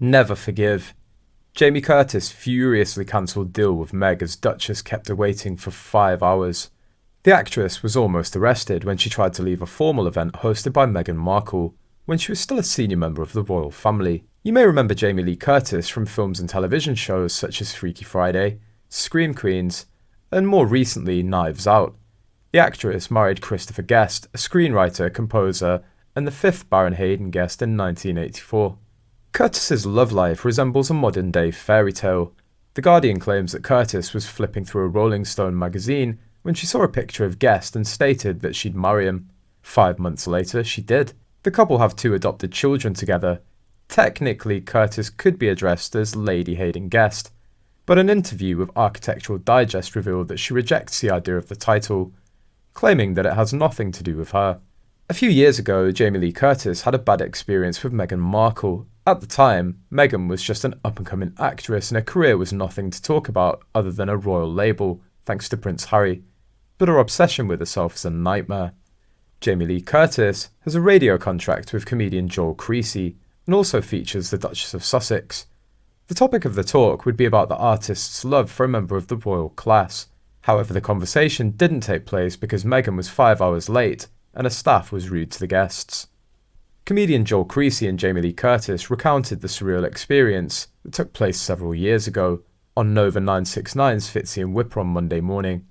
Never forgive. Jamie Curtis furiously cancelled deal with Meg as Duchess kept her waiting for 5 hours. The actress was almost arrested when she tried to leave a formal event hosted by Meghan Markle, when she was still a senior member of the royal family. You may remember Jamie Lee Curtis from films and television shows such as Freaky Friday, Scream Queens, and more recently Knives Out. The actress married Christopher Guest, a screenwriter, composer, and the 5th Baron Hayden Guest in 1984. Curtis's love life resembles a modern-day fairy tale. The Guardian claims that Curtis was flipping through a Rolling Stone magazine when she saw a picture of Guest and stated that she'd marry him. 5 months later, she did. The couple have 2 adopted children together. Technically, Curtis could be addressed as Lady Hayden Guest, but an interview with Architectural Digest revealed that she rejects the idea of the title, claiming that it has nothing to do with her. A few years ago, Jamie Lee Curtis had a bad experience with Meghan Markle. At the time, Meghan was just an up-and-coming actress and her career was nothing to talk about other than a royal label, thanks to Prince Harry. But her obsession with herself is a nightmare. Jamie Lee Curtis has a radio contract with comedian Joel Creasy and also features the Duchess of Sussex. The topic of the talk would be about the artist's love for a member of the royal class. However, the conversation didn't take place because Meghan was 5 hours late and her staff was rude to the guests. Comedian Joel Creasy and Jamie Lee Curtis recounted the surreal experience that took place several years ago on Nova 969's Fitzy and Whipper on Monday morning.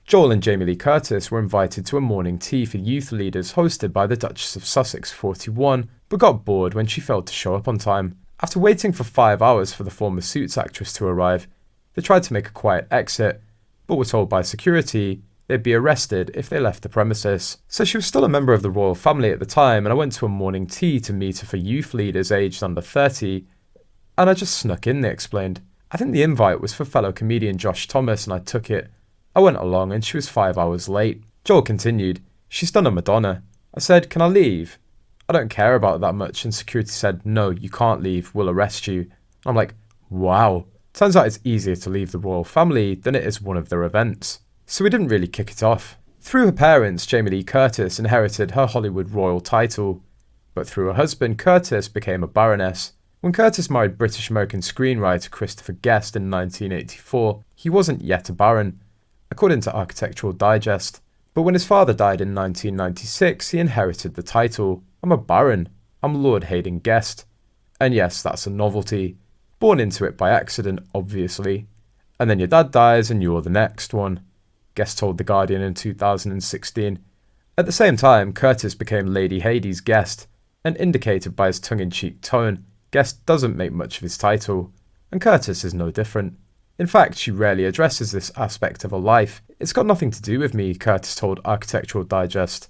Joel and Jamie Lee Curtis were invited to a morning tea for youth leaders hosted by the Duchess of Sussex 41, but got bored when she failed to show up on time. After waiting for 5 hours for the former Suits actress to arrive, they tried to make a quiet exit, but were told by security they'd be arrested if they left the premises. So she was still a member of the royal family at the time, and I went to a morning tea to meet her for youth leaders aged under 30, and I just snuck in, they explained. I think the invite was for fellow comedian Josh Thomas and I took it. I went along and she was 5 hours late. Joel continued, she's done a Madonna. I said, can I leave? I don't care about it that much, and security said, no, you can't leave, we'll arrest you. I'm like, wow. Turns out it's easier to leave the royal family than it is one of their events. So we didn't really kick it off. Through her parents, Jamie Lee Curtis inherited her Hollywood royal title, but through her husband, Curtis became a baroness. When Curtis married British-American screenwriter Christopher Guest in 1984, he wasn't yet a baron, according to Architectural Digest. But when his father died in 1996, he inherited the title. I'm a baron. I'm Lord Hayden Guest. And yes, that's a novelty. Born into it by accident, obviously. And then your dad dies and you're the next one, Guest told The Guardian in 2016. At the same time, Curtis became Lady Hades Guest, and indicated by his tongue-in-cheek tone, Guest doesn't make much of his title, and Curtis is no different. In fact, she rarely addresses this aspect of her life. It's got nothing to do with me, Curtis told Architectural Digest.